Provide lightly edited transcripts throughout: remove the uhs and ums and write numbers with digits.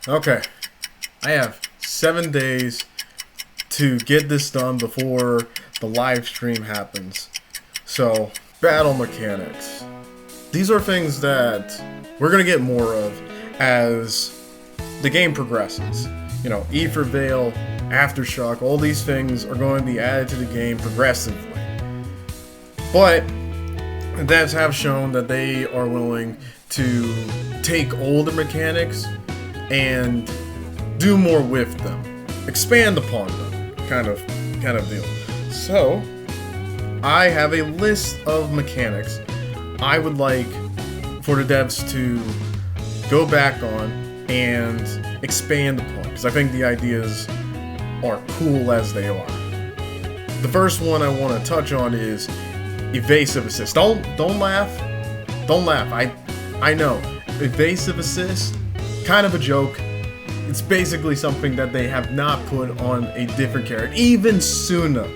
Okay, I have 7 days to get this done before the live stream happens. So, battle mechanics. These are things that we're going to get more of as the game progresses. You know, E for Veil, Aftershock, all these things are going to be added to the game progressively. But devs have shown that they are willing to take older mechanics and do more with them, expand upon them, kind of deal. So, I have a list of mechanics I would like for the devs to go back on and expand upon, because I think the ideas are cool as they are. The first one I want to touch on is Evasive Assist. Don't laugh. Don't laugh. I know. Evasive Assist, kind of a joke. It's basically something that they have not put on a different character. Even Suna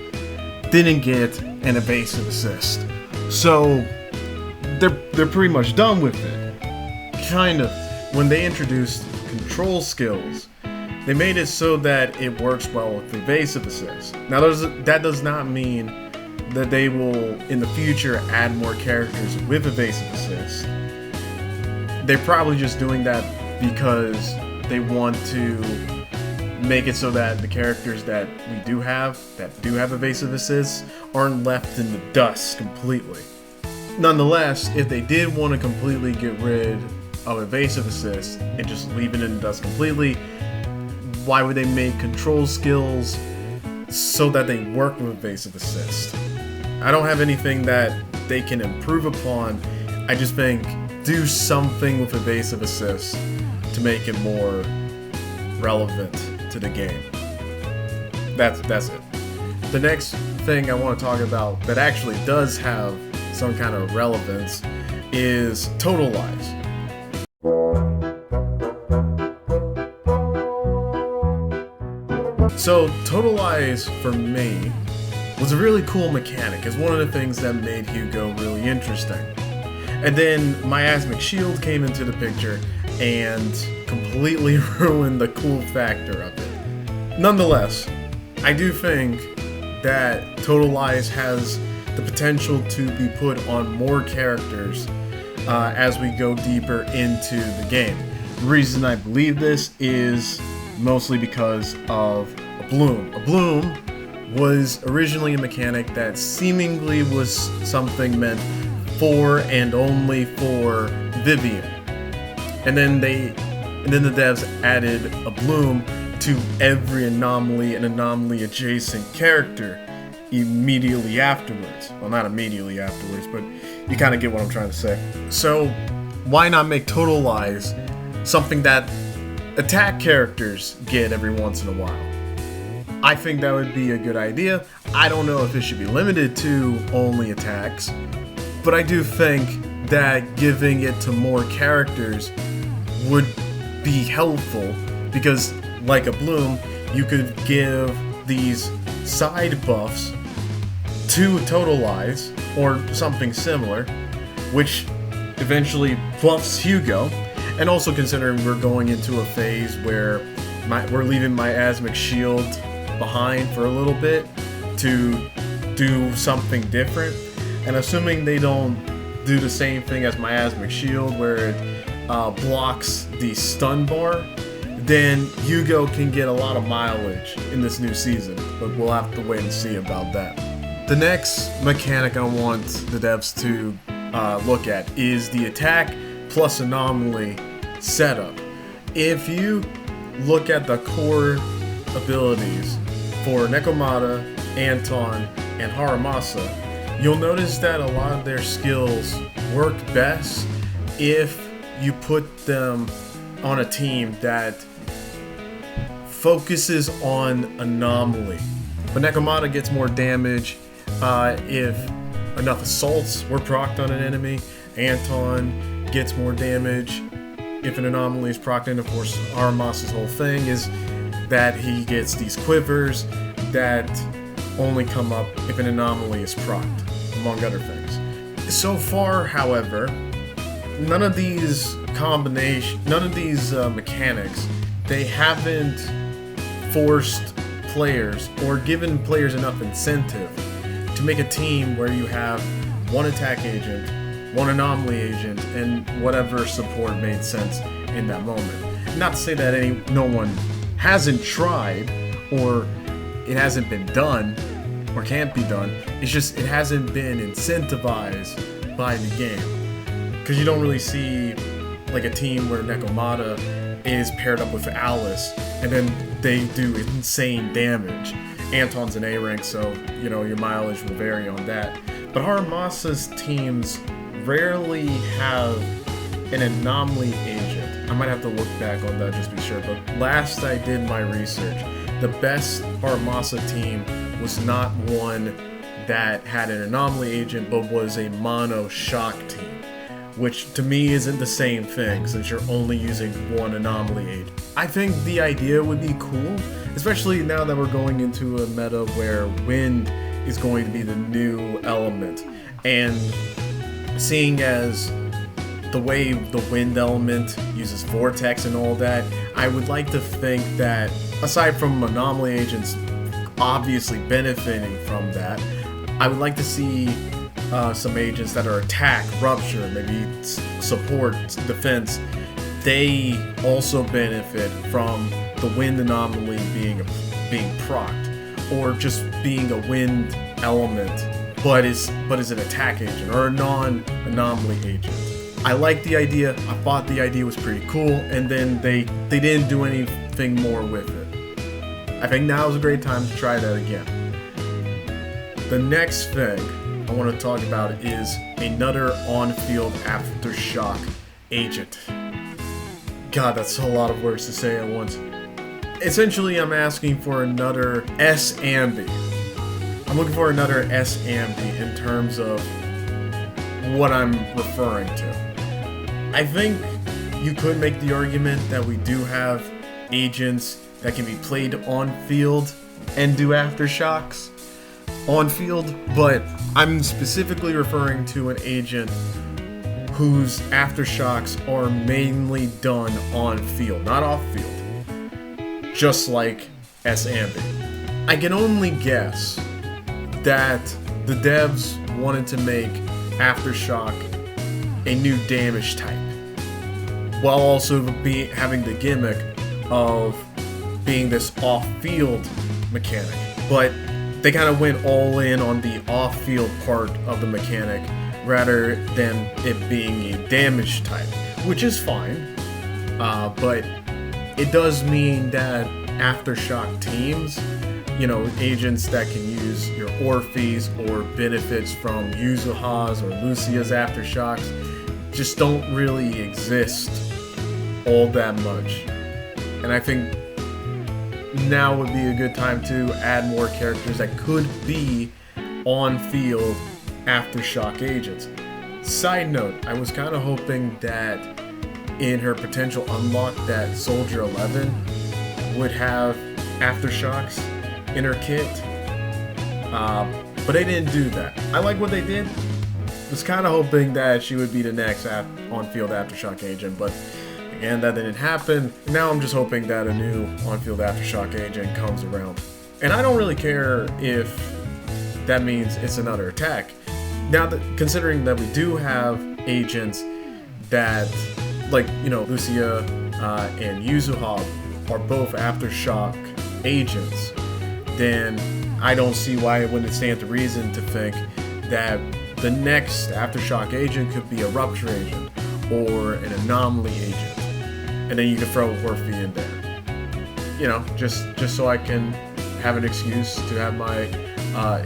didn't get an Evasive Assist. So they're pretty much done with it. Kind of. When they introduced control skills, they made it so that it works well with Evasive Assist. Now that does not mean that they will in the future add more characters with Evasive Assist. They're probably just doing that because they want to make it so that the characters that do have Evasive Assist aren't left in the dust completely. Nonetheless, if they did want to completely get rid of Evasive Assist and just leave it in the dust completely, why would they make control skills so that they work with Evasive Assist? I don't have anything that they can improve upon. I just think do something with Evasive Assist to make it more relevant to the game. That's it. The next thing I want to talk about that actually does have some kind of relevance is Totalize. So Totalize for me was a really cool mechanic. It's one of the things that made Hugo really interesting. And then Miasmic Shield came into the picture and completely ruined the cool factor of it. Nonetheless, I do think that Totalize has the potential to be put on more characters as we go deeper into the game. The reason I believe this is mostly because of a Bloom. A Bloom was originally a mechanic that seemingly was something meant for and only for Vivian. And then the devs added a Bloom to every Anomaly and Anomaly adjacent character immediately afterwards. Well, not immediately afterwards, but you kind of get what I'm trying to say. So why not make Totalize something that attack characters get every once in a while? I think that would be a good idea. I don't know if it should be limited to only attacks, but I do think that giving it to more characters would be helpful, because like a Bloom, you could give these side buffs to Totalize or something similar, which eventually buffs Hugo. And also considering we're going into a phase where we're leaving Miasmic Shield behind for a little bit to do something different, and assuming they don't do the same thing as Miasmic Shield where it blocks the stun bar, then Hugo can get a lot of mileage in this new season, but we'll have to wait and see about that. The next mechanic I want the devs to look at is the attack plus Anomaly setup. If you look at the core abilities for Nekomata, Anton, and Haramasa, you'll notice that a lot of their skills work best if you put them on a team that focuses on Anomaly. But Nekomata gets more damage if enough assaults were procced on an enemy. Anton gets more damage if an Anomaly is procced, and of course Aramasa's whole thing is that he gets these quivers that only come up if an Anomaly is procced, among other things. So far, however, none of these mechanics they haven't forced players or given players enough incentive to make a team where you have one attack agent, one anomaly agent, and whatever support made sense in that moment. Not to say that no one hasn't tried, or it hasn't been done, or can't be done. It's just it hasn't been incentivized by the game. Because you don't really see like a team where Nekomata is paired up with Alice, and then they do insane damage. Anton's an A rank, so you know your mileage will vary on that. But Haramasa's teams rarely have an anomaly agent. I might have to look back on that just to be sure, but last I did my research, the best Haramasa team was not one that had an anomaly agent, but was a mono shock team, which to me isn't the same thing since you're only using one anomaly agent. I think the idea would be cool, especially now that we're going into a meta where wind is going to be the new element, and seeing as the way the wind element uses vortex and all that, I would like to think that aside from anomaly agents obviously benefiting from that, I would like to see some agents that are attack, rupture, maybe support, defense. They also benefit from the wind anomaly being procced, or just being a wind element, but is an attack agent or a non-anomaly agent. I like the idea. I thought the idea was pretty cool, and then they didn't do anything more with it. I think now is a great time to try that again. The next thing I want to talk about is another on-field Aftershock agent. God, that's a lot of words to say at once. Essentially, I'm asking for another S-Ambi. I'm looking for another S-Ambi in terms of what I'm referring to. I think you could make the argument that we do have agents that can be played on field and do aftershocks on field, but I'm specifically referring to an agent whose aftershocks are mainly done on field, not off field. Just like S-Ambi. I can only guess that the devs wanted to make Aftershock a new damage type, while also having the gimmick of being this off-field mechanic. But they kind of went all in on the off-field part of the mechanic rather than it being a damage type, which is fine, but it does mean that Aftershock teams, you know, agents that can use your Orpheus or benefits from Yuzuha's or Lucia's Aftershocks, just don't really exist all that much. And I think now would be a good time to add more characters that could be on-field Aftershock agents. Side note, I was kind of hoping that in her potential unlock that Soldier 11 would have Aftershocks in her kit, but they didn't do that. I like what they did. Was kind of hoping that she would be the next on-field Aftershock agent, but again, that didn't happen. Now I'm just hoping that a new on-field Aftershock agent comes around. And I don't really care if that means it's another attack. Now, considering that we do have agents that, like, you know, Lucia and Yuzuha are both Aftershock agents, then I don't see why it wouldn't stand to reason to think that the next Aftershock agent could be a Rupture agent or an Anomaly agent, and then you can throw Orphe in there. You know, just so I can have an excuse to have my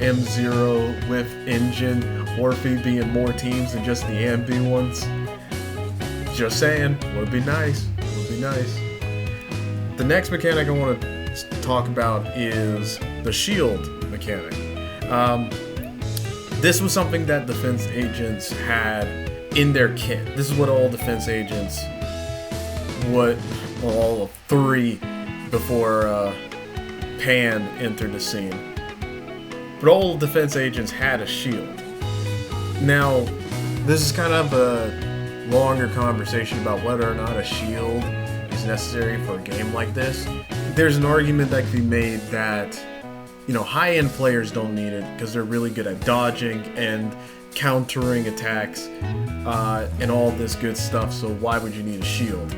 M0 with engine Orphe be in more teams than just the Ambi ones. Just saying, would be nice. Would be nice. The next mechanic I want to talk about is the shield mechanic. This was something that defense agents had in their kit. This is what all defense agents all three before Pan entered the scene. But all defense agents had a shield. Now, this is kind of a longer conversation about whether or not a shield is is necessary for a game like this. There's an argument that can be made that, you know, high-end players don't need it because they're really good at dodging and countering attacks and all this good stuff, so why would you need a shield?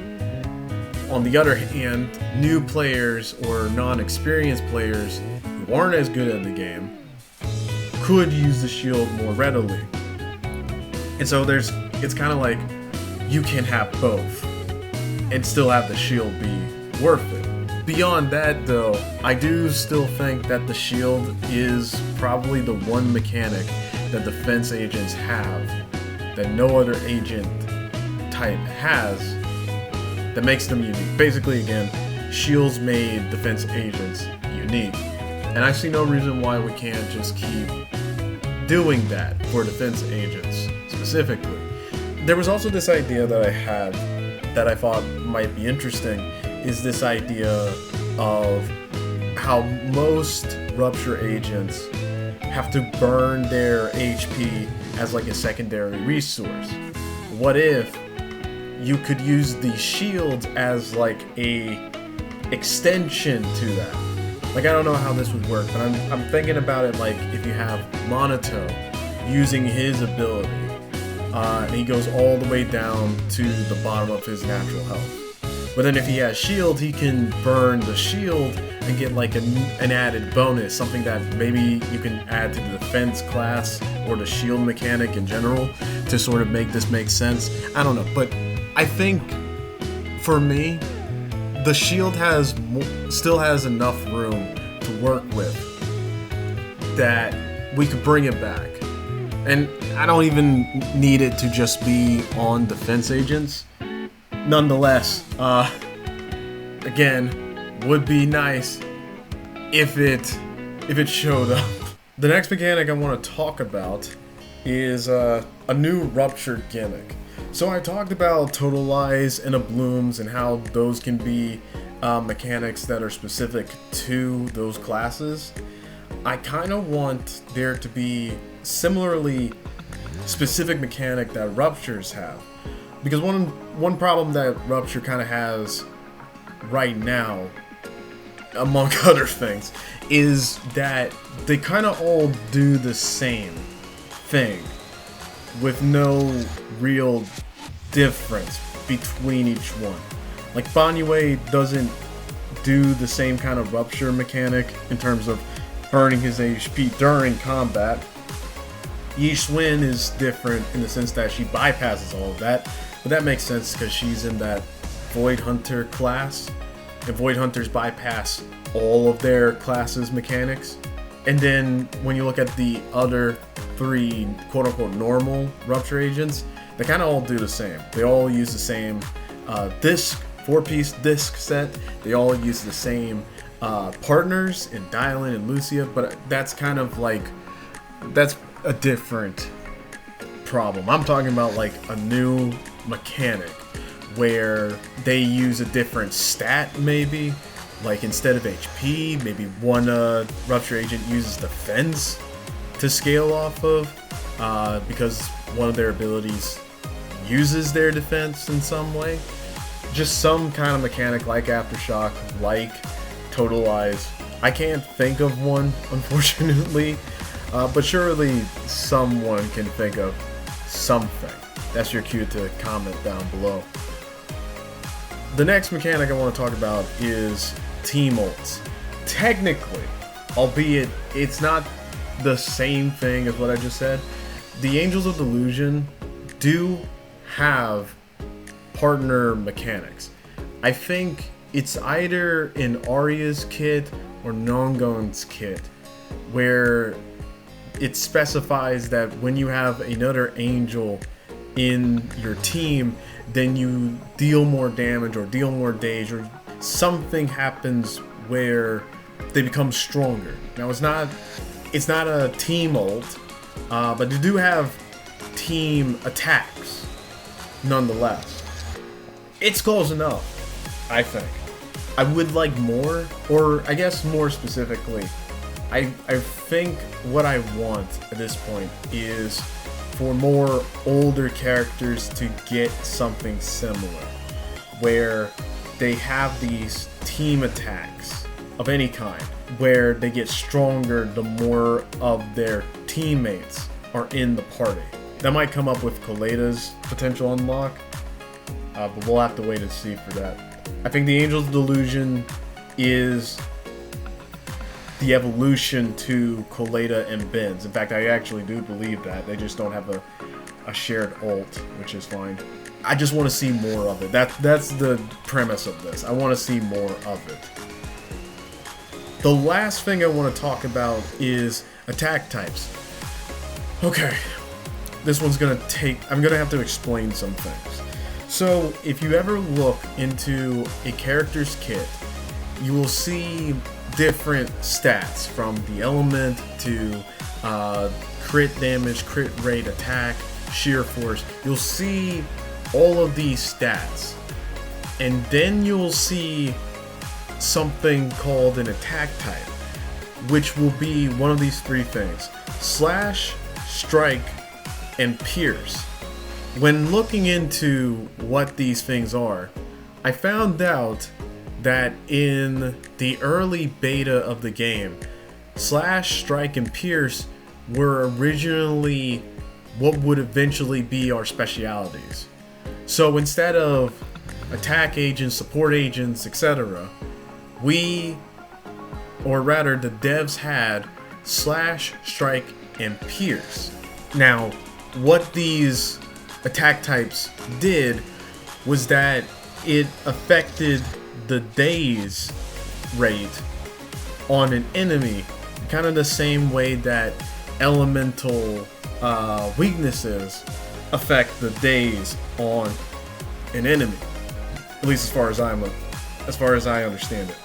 On the other hand, new players or non-experienced players who aren't as good at the game could use the shield more readily. And so it's kind of like you can have both and still have the shield be worth it. Beyond that though, I do still think that the shield is probably the one mechanic that defense agents have that no other agent type has that makes them unique. Basically, again, shields made defense agents unique. And I see no reason why we can't just keep doing that for defense agents specifically. There was also this idea that I had that I thought might be interesting, is this idea of how most Rupture agents have to burn their HP as like a secondary resource. What if you could use the shield as like a extension to that? Like, I don't know how this would work, but I'm thinking about it like if you have Monito using his ability, and he goes all the way down to the bottom of his natural health. But then if he has shield, he can burn the shield and get like an added bonus, something that maybe you can add to the defense class or the shield mechanic in general to sort of make this make sense. I don't know, but I think for me, the shield still has enough room to work with that we could bring it back. And I don't even need it to just be on defense agents. Nonetheless, again, would be nice if it showed up. The next mechanic I want to talk about is a new Rupture Gimmick. So I talked about Totalize and Blooms and how those can be mechanics that are specific to those classes. I kind of want there to be similarly specific mechanic that Ruptures have. Because one problem that Rupture kind of has right now, among other things, is that they kind of all do the same thing with no real difference between each one. Like, Banyue doesn't do the same kind of Rupture mechanic in terms of burning his HP during combat. Yi Xuan is different in the sense that she bypasses all of that, but that makes sense because she's in that Void Hunter class, and Void Hunters bypass all of their classes' mechanics. And then when you look at the other three quote-unquote normal Rupture agents, they kind of all do the same. They all use the same disc, 4-piece disc set. They all use the same partners in Dylan and Lucia, but that's kind of like, that's a different problem. I'm talking about like a new mechanic where they use a different stat, maybe. Like, instead of HP, maybe one Rupture agent uses defense to scale off of, because one of their abilities uses their defense in some way. Just some kind of mechanic like Aftershock, like Totalize. I can't think of one, unfortunately, but surely someone can think of something. That's your cue to comment down below. The next mechanic I want to talk about is Team Ults. Technically, albeit it's not the same thing as what I just said, the Angels of Delusion do have partner mechanics. I think it's either in Arya's kit or Nongon's kit where it specifies that when you have another angel in your team, then you deal more damage or deal more damage, or something happens where they become stronger. Now, it's not a team ult, but they do have team attacks nonetheless. It's close enough, I think. I would like more, or I guess more specifically, I think what I want at this point is for more older characters to get something similar, where they have these team attacks of any kind where they get stronger the more of their teammates are in the party. That might come up with Coleda's potential unlock, but we'll have to wait and see for that. I think the Angel's Delusion is the evolution to Coleda and Benz. In fact, I actually do believe that. They just don't have a shared ult, which is fine. I just want to see more of it. That's the premise of this. I want to see more of it. The last thing I want to talk about is attack types. Okay, this one's gonna I'm gonna have to explain some things. So if you ever look into a character's kit, you will see different stats from the element to crit damage, crit rate, attack, sheer force. You'll see all of these stats, and then you'll see something called an attack type, which will be one of these three things: slash, strike, and pierce. When looking into what these things are, I found out that in the early beta of the game, slash, strike, and pierce were originally what would eventually be our specialities. So instead of attack agents, support agents, etc., the devs had slash, strike, and pierce. Now, what these attack types did was that it affected the daze rate on an enemy, kind of the same way that elemental weaknesses affect the daze on an enemy. At least as far as I understand it.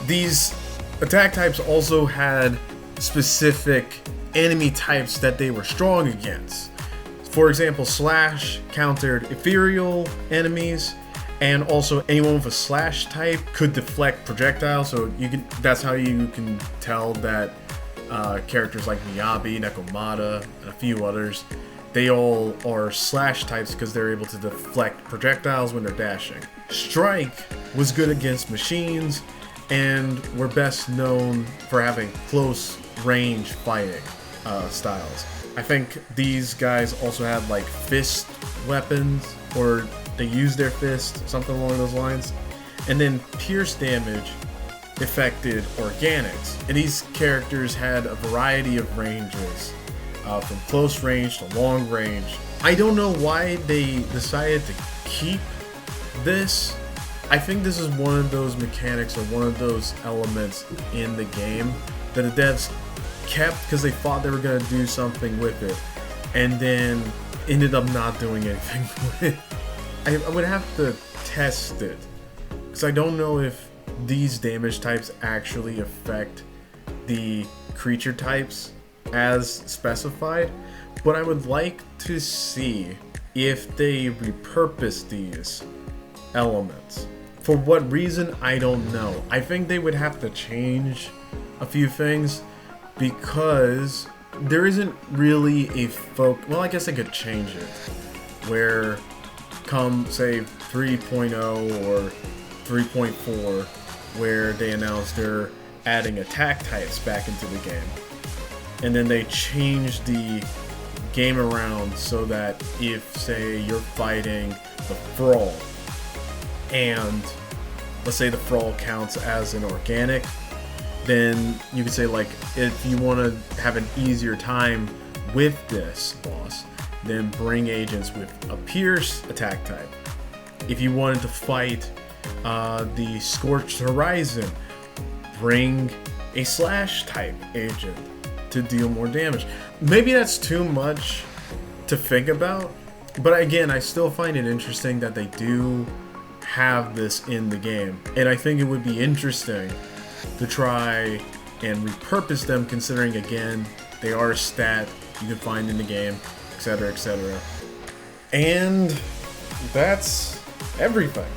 These attack types also had specific enemy types that they were strong against. For example, slash countered ethereal enemies, and also anyone with a slash type could deflect projectiles. So that's how you can tell that characters like Miyabi, Nekomata, and a few others, they all are slash types because they're able to deflect projectiles when they're dashing. Strike was good against machines and were best known for having close range fighting styles. I think these guys also had like fist weapons, or they use their fist, something along those lines. And then pierce damage affected organics, and these characters had a variety of ranges, from close range to long range. I don't know why they decided to keep this. I think this is one of those mechanics or one of those elements in the game that the devs kept because they thought they were going to do something with it, and then ended up not doing anything with it. I would have to test it, because I don't know if these damage types actually affect the creature types as specified, but I would like to see if they repurpose these elements. For what reason, I don't know. I think they would have to change a few things, because there isn't really a well, I guess they could change it, where come say 3.0 or 3.4, where they announced they're adding attack types back into the game, and then they change the game around so that if, say, you're fighting the Thrall, and let's say the Thrall counts as an organic, then you could say, like, if you want to have an easier time with this boss, then bring agents with a pierce attack type. If you wanted to fight the Scorched Horizon, bring a slash type agent to deal more damage. Maybe that's too much to think about, but again, I still find it interesting that they do have this in the game, and I think it would be interesting to try and repurpose them, considering, again, they are a stat you can find in the game, etc., etc. And that's everything.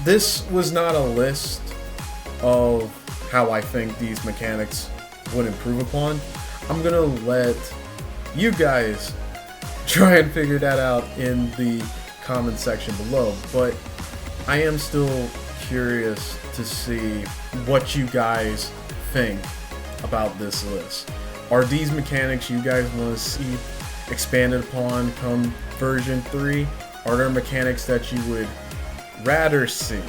This was not a list of how I think these mechanics would improve upon. I'm gonna let you guys try and figure that out in the comment section below, but I am still curious to see what you guys think about this list. Are these mechanics you guys want to see expanded upon come version 3? Are there mechanics that you would rather see?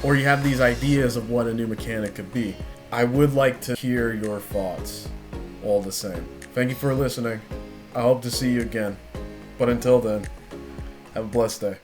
Or you have these ideas of what a new mechanic could be? I would like to hear your thoughts all the same. Thank you for listening. I hope to see you again. But until then, have a blessed day.